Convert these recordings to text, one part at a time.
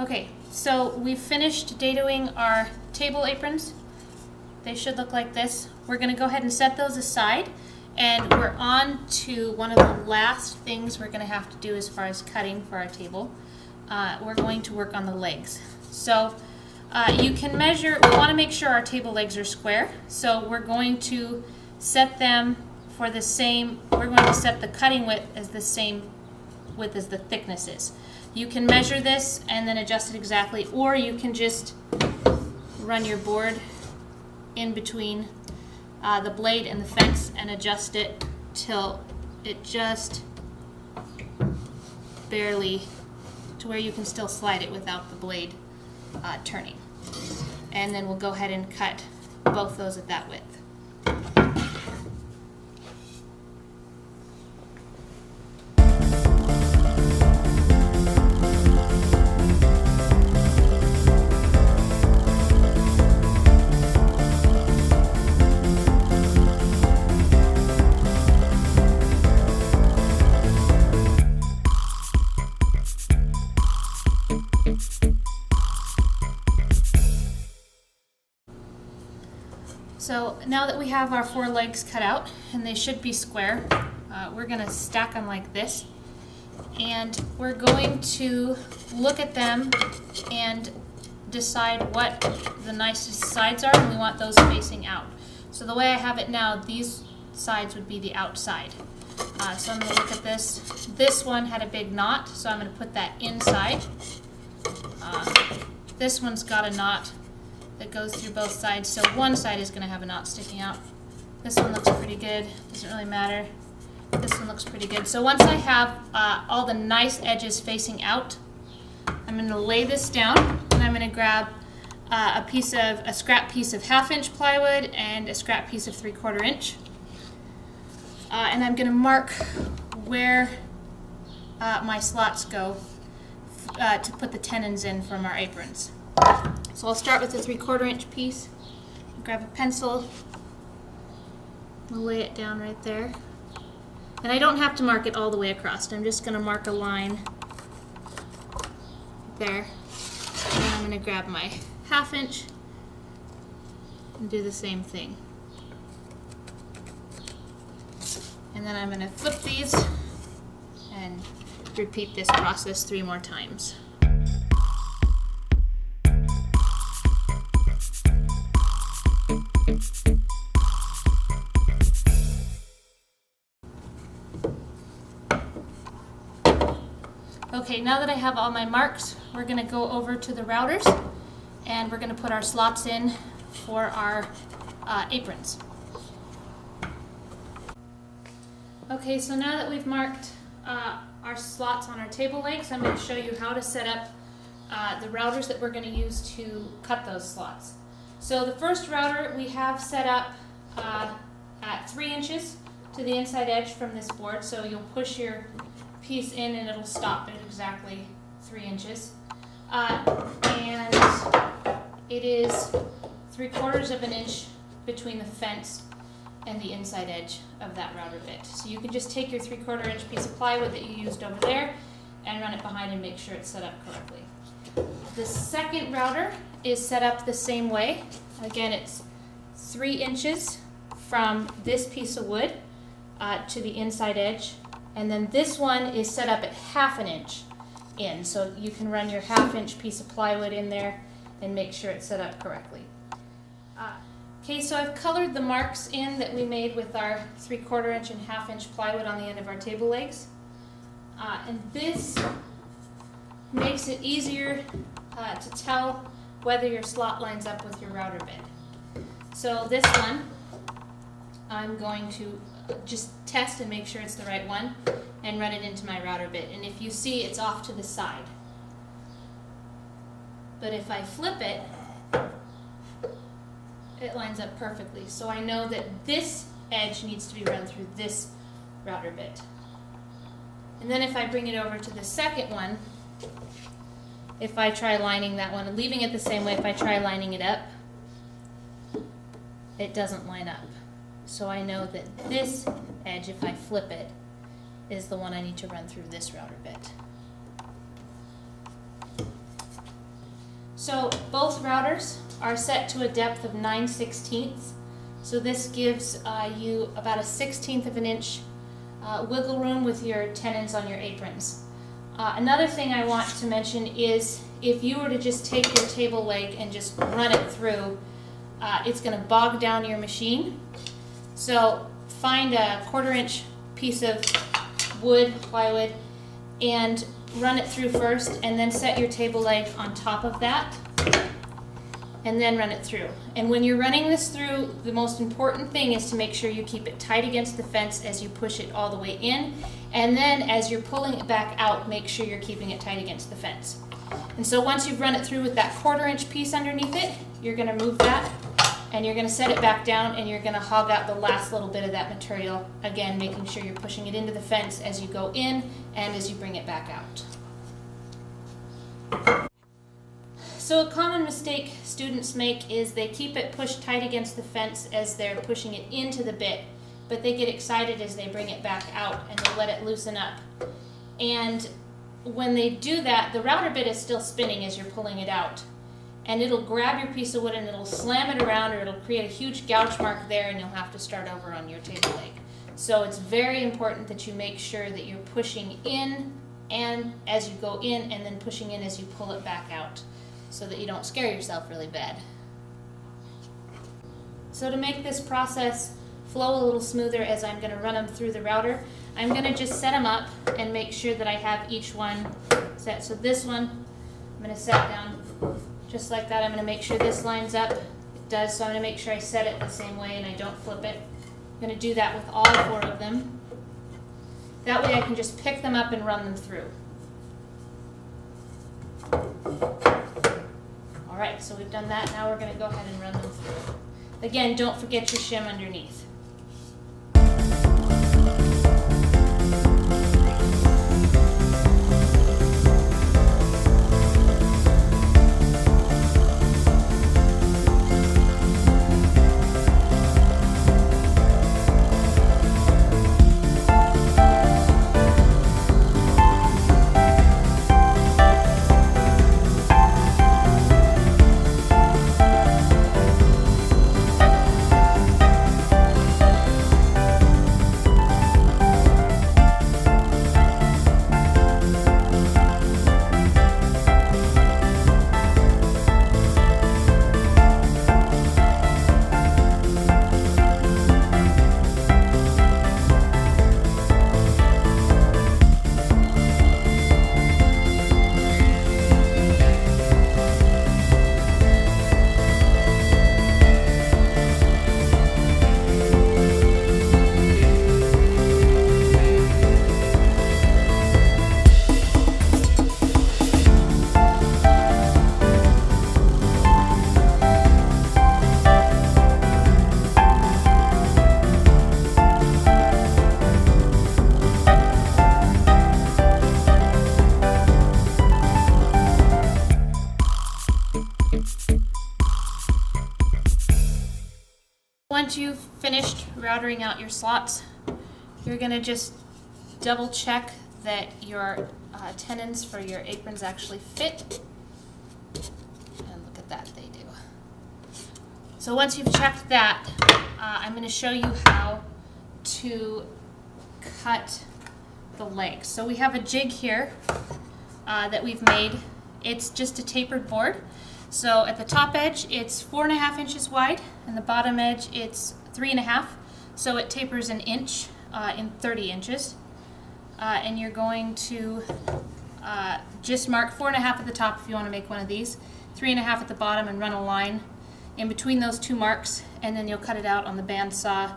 Okay, so we've finished dadoing our table aprons. They should look like this. We're going to go ahead and set those aside, and we're on to one of the last things we're going to have to do as far as cutting for our table. We're going to work on the legs. So you can measure, we want to make sure our table legs are square, so we're going to set them for the same, we're going to set the cutting width as the same width as the thickness is. You can measure this and then adjust it exactly, or you can just run your board in between the blade and the fence and adjust it till it just barely, to where you can still slide it without the blade turning. And then we'll go ahead and cut both those at that width. So now that we have our 4 legs cut out, and they should be square, we're going to stack them like this. And we're going to look at them and decide what the nicest sides are, and we want those facing out. So the way I have it now, these sides would be the outside. So I'm going to look at this. This one had a big knot, so I'm going to put that inside. This one's got a knot that goes through both sides, so one side is going to have a knot sticking out. This one looks pretty good, doesn't really matter. This one looks pretty good. So once I have all the nice edges facing out, I'm going to lay this down, and I'm going to grab a scrap piece of 1/2 inch plywood and a scrap piece of 3/4 inch. And I'm going to mark where my slots go to put the tenons in from our aprons. So I'll start with the 3/4 inch piece. Grab a pencil, we'll lay it down right there. And I don't have to mark it all the way across. I'm just going to mark a line there. And I'm going to grab my 1/2 inch and do the same thing. And then I'm going to flip these and repeat this process 3 more times. Okay, now that I have all my marks, we're going to go over to the routers, and we're going to put our slots in for our aprons. Okay, so now that we've marked our slots on our table legs, I'm going to show you how to set up the routers that we're going to use to cut those slots. So the first router we have set up at 3 inches to the inside edge from this board, so you'll push your piece in and it'll stop at exactly 3 inches. And it is 3/4 of an inch between the fence and the inside edge of that router bit. So you can just take your 3/4 inch piece of plywood that you used over there and run it behind and make sure it's set up correctly. The second router is set up the same way. Again, it's 3 inches from this piece of wood to the inside edge. And then this one is set up at 1/2 inch in. So you can run your 1/2 inch piece of plywood in there and make sure it's set up correctly. Okay, so I've colored the marks in that we made with our 3/4 inch and 1/2 inch plywood on the end of our table legs. And this makes it easier to tell whether your slot lines up with your router bit. So this one, I'm going to just test and make sure it's the right one and run it into my router bit. And if you see, it's off to the side. But if I flip it, it lines up perfectly. So I know that this edge needs to be run through this router bit. And then if I bring it over to the second one, if I try lining that one and leaving it the same way, if I try lining it up, it doesn't line up. So I know that this edge, if I flip it, is the one I need to run through this router bit. So both routers are set to a depth of 9/16. So this gives you about a 1/16 of an inch wiggle room with your tenons on your aprons. Another thing I want to mention is if you were to just take your table leg and just run it through, it's going to bog down your machine. So find a 1/4 inch piece of wood, plywood, and run it through first, and then set your table leg on top of that, and then run it through. And when you're running this through, the most important thing is to make sure you keep it tight against the fence as you push it all the way in, and then as you're pulling it back out, make sure you're keeping it tight against the fence. And so once you've run it through with that 1/4 inch piece underneath it, you're going to move that, and you're going to set it back down, and you're going to hog out the last little bit of that material, again making sure you're pushing it into the fence as you go in and as you bring it back out. So a common mistake students make is they keep it pushed tight against the fence as they're pushing it into the bit, but they get excited as they bring it back out and they let it loosen up. And when they do that, the router bit is still spinning as you're pulling it out. And it'll grab your piece of wood and it'll slam it around, or it'll create a huge gouge mark there, and you'll have to start over on your table leg. So it's very important that you make sure that you're pushing in and as you go in, and then pushing in as you pull it back out, so that you don't scare yourself really bad. So to make this process flow a little smoother as I'm going to run them through the router, I'm going to just set them up and make sure that I have each one set. So this one, I'm going to set down just like that. I'm going to make sure this lines up. It does, so I'm going to make sure I set it the same way and I don't flip it. I'm going to do that with all 4 of them. That way I can just pick them up and run them through. Alright, so we've done that. Now we're going to go ahead and run them through. Again, don't forget your shim underneath. Once you've finished routering out your slots, you're going to just double check that your tenons for your aprons actually fit. And look at that, they do. So once you've checked that, I'm going to show you how to cut the legs. So we have a jig here that we've made. It's just a tapered board. So at the top edge, it's 4.5 inches wide, and the bottom edge, it's 3.5. So it tapers an inch in 30 inches. And you're going to just mark 4.5 at the top if you want to make one of these, 3.5 at the bottom, and run a line in between those 2 marks, and then you'll cut it out on the bandsaw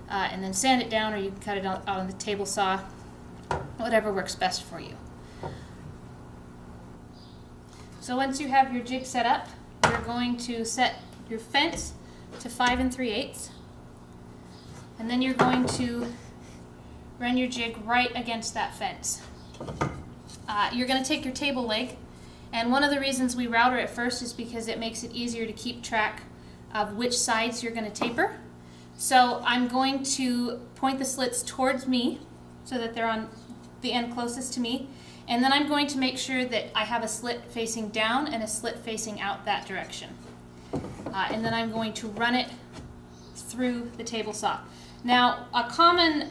and then sand it down, or you can cut it out on the table saw, whatever works best for you. So once you have your jig set up, you're going to set your fence to 5 3/8, and then you're going to run your jig right against that fence. You're going to take your table leg, and one of the reasons we router it first is because it makes it easier to keep track of which sides you're going to taper. So I'm going to point the slits towards me so that they're on the end closest to me. And then I'm going to make sure that I have a slit facing down and a slit facing out that direction. And then I'm going to run it through the table saw. Now, a common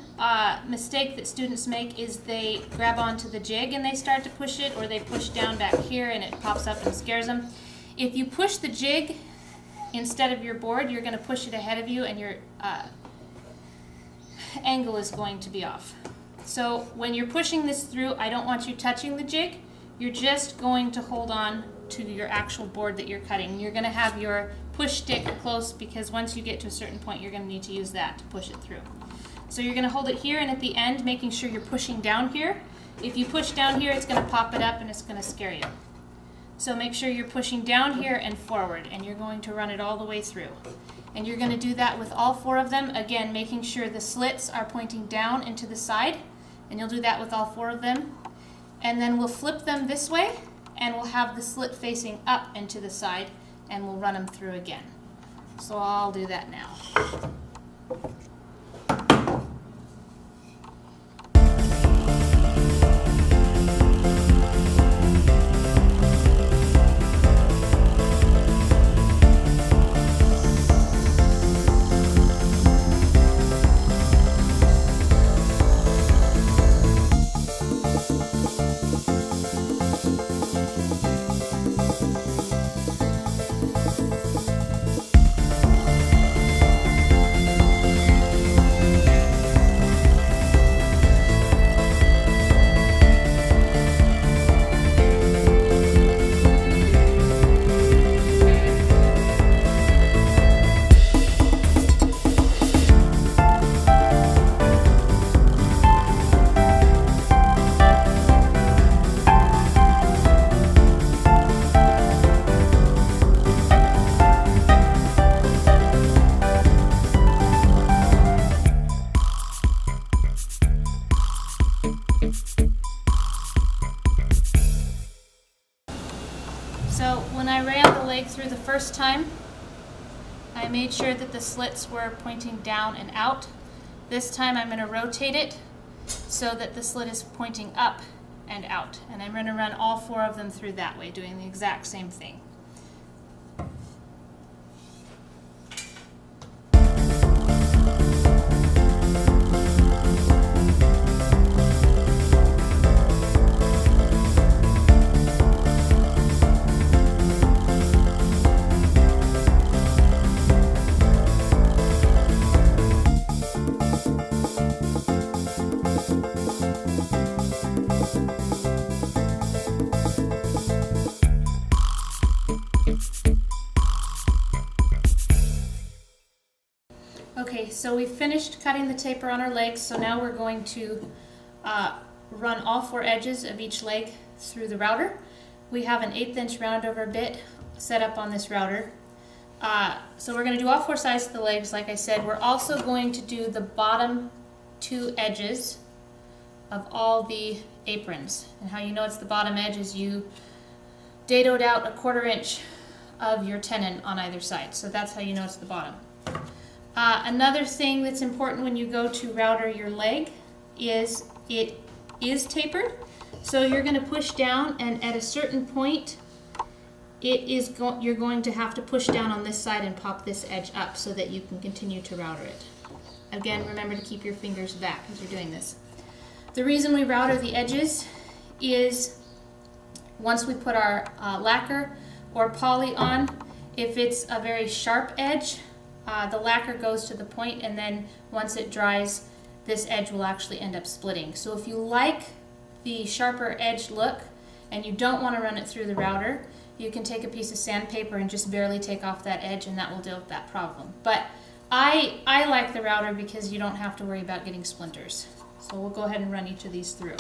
mistake that students make is they grab onto the jig and they start to push it, or they push down back here and it pops up and scares them. If you push the jig instead of your board, you're going to push it ahead of you and your angle is going to be off. So when you're pushing this through, I don't want you touching the jig. You're just going to hold on to your actual board that you're cutting. You're going to have your push stick close, because once you get to a certain point, you're going to need to use that to push it through. So you're going to hold it here, and at the end, making sure you're pushing down here. If you push down here, it's going to pop it up and it's going to scare you. So make sure you're pushing down here and forward, and you're going to run it all the way through. And you're going to do that with all 4 of them, again making sure the slits are pointing down and to the side, and you'll do that with all 4 of them. And then we'll flip them this way, and we'll have the slit facing up and to the side, and we'll run them through again. So I'll do that now. So when I ran the leg through the first time, I made sure that the slits were pointing down and out. This time I'm going to rotate it so that the slit is pointing up and out. And I'm going to run all 4 of them through that way, doing the exact same thing. Okay, so we've finished cutting the taper on our legs, so now we're going to run all 4 edges of each leg through the router. We have an 1/8 inch round over bit set up on this router. So we're going to do all 4 sides of the legs, like I said. We're also going to do the bottom 2 edges of all the aprons. And how you know it's the bottom edge is you dadoed out 1/4 inch of your tenon on either side. So that's how you know it's the bottom. Another thing that's important when you go to router your leg is it is tapered. So you're going to push down, and at a certain point you're going to have to push down on this side and pop this edge up so that you can continue to router it. Again, remember to keep your fingers back as you're doing this. The reason we router the edges is once we put our lacquer or poly on, if it's a very sharp edge, the lacquer goes to the point, and then once it dries, this edge will actually end up splitting. So if you like the sharper edge look and you don't want to run it through the router, you can take a piece of sandpaper and just barely take off that edge, and that will deal with that problem. But I like the router because you don't have to worry about getting splinters. So we'll go ahead and run each of these through.